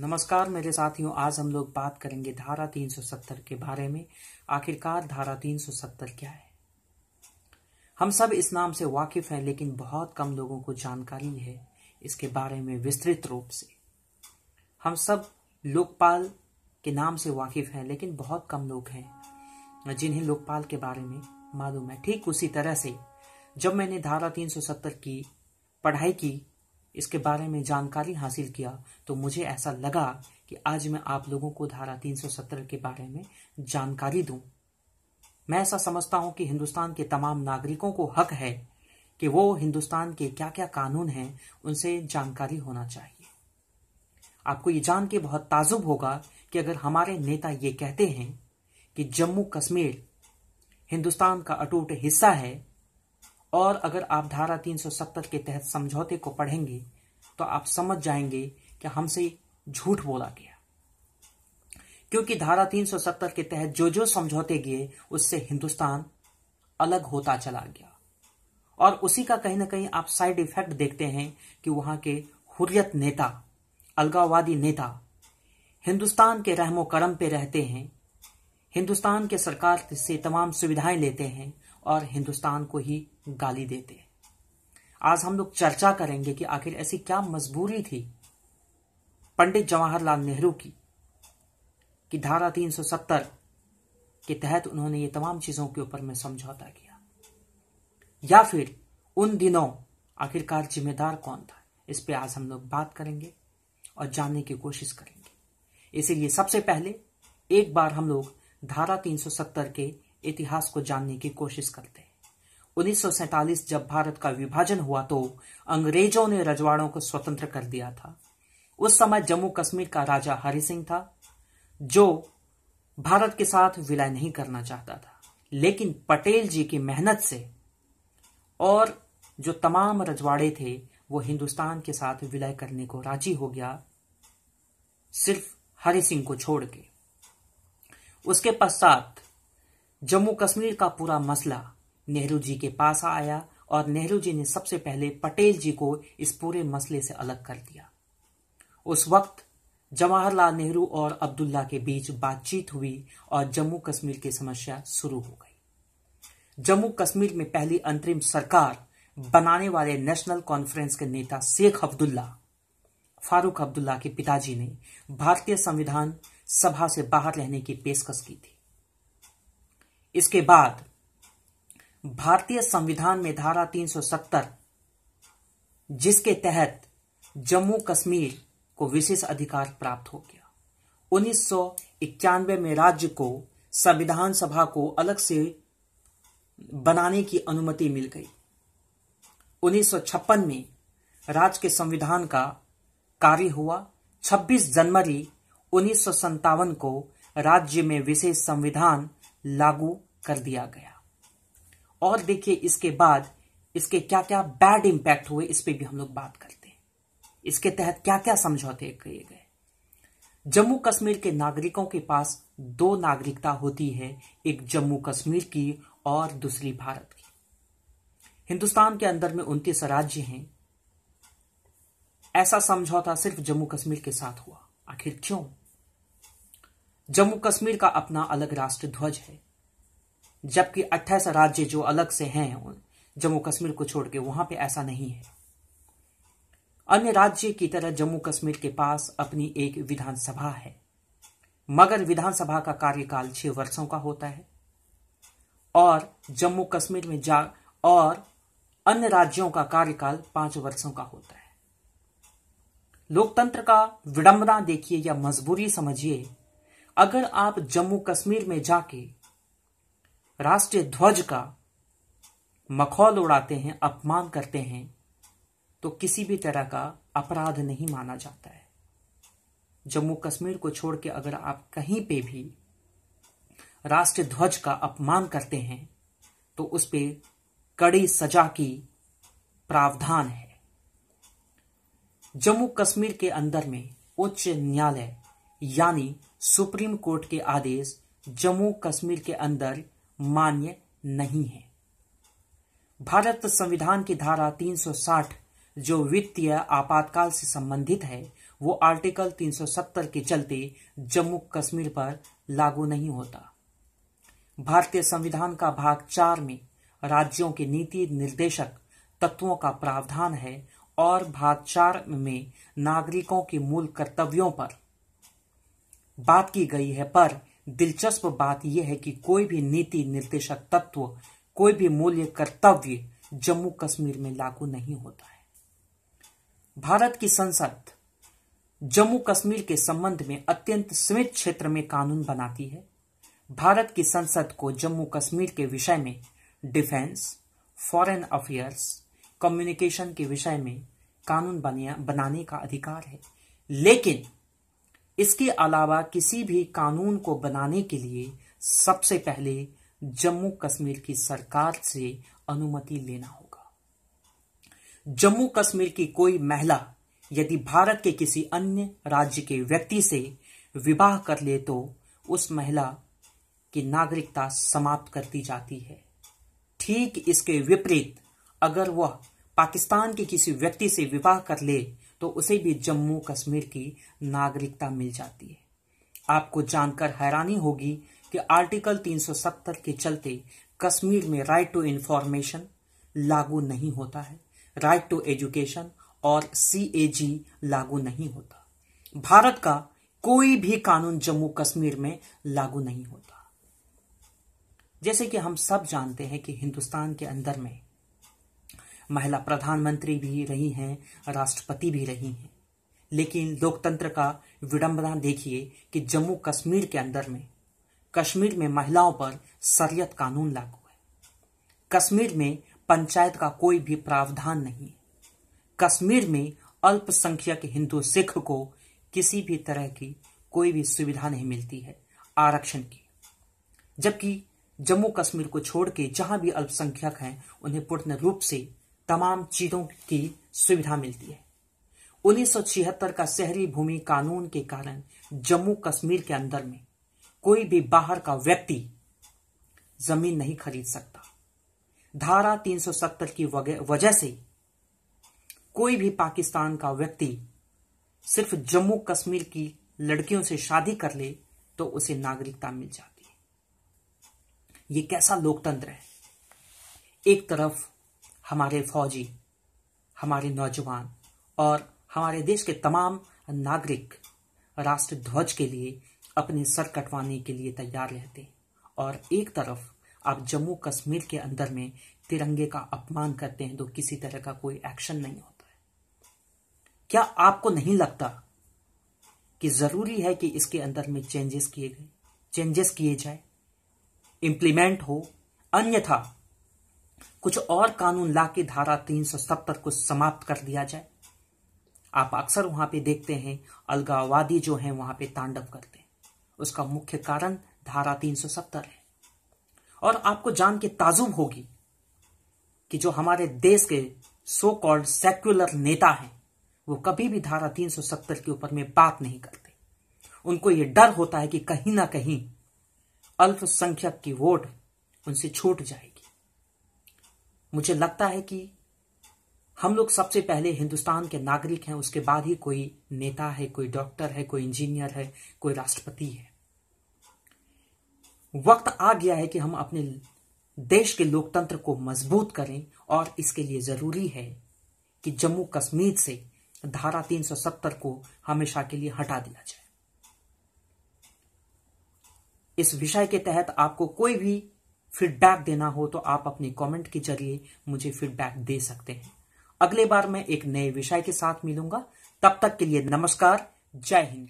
नमस्कार मेरे साथियों। आज हम लोग बात करेंगे धारा 370 के बारे में। आखिरकार धारा 370 क्या है? हम सब इस नाम से वाकिफ हैं, लेकिन बहुत कम लोगों को जानकारी है इसके बारे में विस्तृत रूप से। हम सब लोकपाल के नाम से वाकिफ हैं, लेकिन बहुत कम लोग हैं जिन्हें लोकपाल के बारे में मालूम है। ठीक उसी तरह से जब मैंने धारा 370 की पढ़ाई की, इसके बारे में जानकारी हासिल किया, तो मुझे ऐसा लगा कि आज मैं आप लोगों को धारा 370 के बारे में जानकारी दूं। मैं ऐसा समझता हूं कि हिंदुस्तान के तमाम नागरिकों को हक है कि वो हिंदुस्तान के क्या क्या कानून हैं उनसे जानकारी होना चाहिए। आपको ये जान के बहुत ताजुब होगा कि अगर हमारे नेता ये कहते हैं कि जम्मू कश्मीर हिंदुस्तान का अटूट हिस्सा है, और अगर आप धारा 370 के तहत समझौते को पढ़ेंगे तो आप समझ जाएंगे कि हमसे झूठ बोला गया, क्योंकि धारा 370 के तहत जो जो समझौते गए उससे हिंदुस्तान अलग होता चला गया। और उसी का कहीं ना कहीं आप साइड इफेक्ट देखते हैं कि वहां के हुर्रियत नेता, अलगाववादी नेता हिंदुस्तान के रहमो करम पे रहते हैं, हिंदुस्तान के सरकार से तमाम सुविधाएं लेते हैं और हिंदुस्तान को ही गाली देते हैं। आज हम लोग चर्चा करेंगे कि आखिर ऐसी क्या मजबूरी थी पंडित जवाहरलाल नेहरू की कि धारा 370 के तहत उन्होंने ये तमाम चीजों के ऊपर में समझौता किया, या फिर उन दिनों आखिरकार जिम्मेदार कौन था। इस पे आज हम लोग बात करेंगे और जानने की कोशिश करेंगे। इसीलिए सबसे पहले एक बार हम लोग धारा 370 के इतिहास को जानने की कोशिश करते हैं। 1947 जब भारत का विभाजन हुआ तो अंग्रेजों ने रजवाड़ों को स्वतंत्र कर दिया था। उस समय जम्मू कश्मीर का राजा हरि सिंह था, जो भारत के साथ विलय नहीं करना चाहता था, लेकिन पटेल जी की मेहनत से और जो तमाम रजवाड़े थे वो हिंदुस्तान के साथ विलय करने को राजी हो गया, सिर्फ हरि सिंह को छोड़ के। उसके पश्चात जम्मू कश्मीर का पूरा मसला नेहरू जी के पास आया और नेहरू जी ने सबसे पहले पटेल जी को इस पूरे मसले से अलग कर दिया। उस वक्त जवाहरलाल नेहरू और अब्दुल्ला के बीच बातचीत हुई और जम्मू कश्मीर की समस्या शुरू हो गई। जम्मू कश्मीर में पहली अंतरिम सरकार बनाने वाले नेशनल कॉन्फ्रेंस के नेता शेख अब्दुल्ला, फारूक अब्दुल्ला के पिताजी ने भारतीय संविधान सभा से बाहर रहने की पेशकश की थी। इसके बाद भारतीय संविधान में धारा 370, जिसके तहत जम्मू कश्मीर को विशेष अधिकार प्राप्त हो गया। 1991 में राज्य को संविधान सभा को अलग से बनाने की अनुमति मिल गई। 1956 में राज्य के संविधान का कार्य हुआ। 26 जनवरी 1957 को राज्य में विशेष संविधान लागू कर दिया गया। और देखिए इसके बाद इसके क्या क्या बैड इंपैक्ट हुए, इस पे भी हम लोग बात करते हैं। इसके तहत क्या क्या समझौते किए गए। जम्मू कश्मीर के नागरिकों के पास दो नागरिकता होती है, एक जम्मू कश्मीर की और दूसरी भारत की। हिंदुस्तान के अंदर में 29 राज्य हैं। ऐसा समझौता सिर्फ जम्मू कश्मीर के साथ हुआ। आखिर क्यों? जम्मू कश्मीर का अपना अलग राष्ट्र ध्वज है, जबकि 28 राज्य जो अलग से हैं जम्मू कश्मीर को छोड़ के, वहां पे ऐसा नहीं है। अन्य राज्य की तरह जम्मू कश्मीर के पास अपनी एक विधानसभा है, मगर विधानसभा का कार्यकाल 6 वर्षों का होता है। और जम्मू कश्मीर में और अन्य राज्यों का कार्यकाल 5 वर्षों का होता है। लोकतंत्र का विडंबना देखिए या मजबूरी समझिए। अगर आप जम्मू कश्मीर में जाके राष्ट्रीय ध्वज का मखौल उड़ाते हैं, अपमान करते हैं, तो किसी भी तरह का अपराध नहीं माना जाता है। जम्मू कश्मीर को छोड़ के अगर आप कहीं पे भी राष्ट्रीय ध्वज का अपमान करते हैं तो उस पे कड़ी सजा की प्रावधान है। जम्मू कश्मीर के अंदर में उच्च न्यायालय यानी सुप्रीम कोर्ट के आदेश जम्मू कश्मीर के अंदर मान्य नहीं है। भारत संविधान की धारा 360 जो वित्तीय आपातकाल से संबंधित है, वो आर्टिकल 370 के चलते जम्मू कश्मीर पर लागू नहीं होता। भारतीय संविधान का भाग 4 में राज्यों के नीति निर्देशक तत्वों का प्रावधान है और भाग 4 में नागरिकों के मूल कर्तव्यों पर बात की गई है। पर दिलचस्प बात यह है कि कोई भी नीति निर्देशक तत्व, कोई भी मूल्य कर्तव्य जम्मू कश्मीर में लागू नहीं होता है। भारत की संसद जम्मू कश्मीर के संबंध में अत्यंत सीमित क्षेत्र में कानून बनाती है। भारत की संसद को जम्मू कश्मीर के विषय में डिफेंस, फॉरेन अफेयर्स, कम्युनिकेशन के विषय में कानून बनाने का अधिकार है, लेकिन इसके अलावा किसी भी कानून को बनाने के लिए सबसे पहले जम्मू कश्मीर की सरकार से अनुमति लेना होगा। जम्मू कश्मीर की कोई महिला यदि भारत के किसी अन्य राज्य के व्यक्ति से विवाह कर ले तो उस महिला की नागरिकता समाप्त कर दी जाती है। ठीक इसके विपरीत अगर वह पाकिस्तान के किसी व्यक्ति से विवाह कर ले तो उसे भी जम्मू कश्मीर की नागरिकता मिल जाती है। आपको जानकर हैरानी होगी कि आर्टिकल 370 के चलते कश्मीर में राइट टू इंफॉर्मेशन लागू नहीं होता है, राइट टू एजुकेशन और CAG लागू नहीं होता। भारत का कोई भी कानून जम्मू कश्मीर में लागू नहीं होता। जैसे कि हम सब जानते हैं कि हिंदुस्तान के अंदर में महिला प्रधानमंत्री भी रही हैं, राष्ट्रपति भी रही हैं, लेकिन लोकतंत्र का विडंबना देखिए कि जम्मू कश्मीर के अंदर में कश्मीर में महिलाओं पर शरीयत कानून लागू है। कश्मीर में पंचायत का कोई भी प्रावधान नहीं है। कश्मीर में अल्पसंख्यक हिंदू सिख को किसी भी तरह की कोई भी सुविधा नहीं मिलती है आरक्षण की, जबकि जम्मू कश्मीर को छोड़ के जहां भी अल्पसंख्यक हैं उन्हें पूर्ण रूप से तमाम चीजों की सुविधा मिलती है। 1976 का शहरी भूमि कानून के कारण जम्मू कश्मीर के अंदर में कोई भी बाहर का व्यक्ति जमीन नहीं खरीद सकता। धारा 370 की वजह से कोई भी पाकिस्तान का व्यक्ति सिर्फ जम्मू कश्मीर की लड़कियों से शादी कर ले तो उसे नागरिकता मिल जाती है। ये कैसा लोकतंत्र है। एक तरफ हमारे फौजी, हमारे नौजवान और हमारे देश के तमाम नागरिक राष्ट्र ध्वज के लिए अपने सर कटवाने के लिए तैयार रहते हैं, और एक तरफ आप जम्मू कश्मीर के अंदर में तिरंगे का अपमान करते हैं तो किसी तरह का कोई एक्शन नहीं होता है। क्या आपको नहीं लगता कि जरूरी है कि इसके अंदर में चेंजेस किए जाए, इंप्लीमेंट हो, अन्यथा कुछ और कानून लाके धारा 370 को समाप्त कर दिया जाए। आप अक्सर वहां पे देखते हैं अलगाववादी जो हैं वहां पे तांडव करते हैं, उसका मुख्य कारण धारा 370 है। और आपको जान के ताजुब होगी कि जो हमारे देश के सो कॉल्ड सेक्युलर नेता हैं वो कभी भी धारा 370 के ऊपर में बात नहीं करते। उनको ये डर होता है कि कहीं ना कहीं अल्पसंख्यक की वोट उनसे छूट जाएगी। मुझे लगता है कि हम लोग सबसे पहले हिंदुस्तान के नागरिक हैं, उसके बाद ही कोई नेता है, कोई डॉक्टर है, कोई इंजीनियर है, कोई राष्ट्रपति है। वक्त आ गया है कि हम अपने देश के लोकतंत्र को मजबूत करें और इसके लिए जरूरी है कि जम्मू कश्मीर से धारा 370 को हमेशा के लिए हटा दिया जाए। इस विषय के तहत आपको कोई भी फीडबैक देना हो तो आप अपने कमेंट के जरिए मुझे फीडबैक दे सकते हैं। अगले बार मैं एक नए विषय के साथ मिलूंगा। तब तक के लिए नमस्कार, जय हिंद।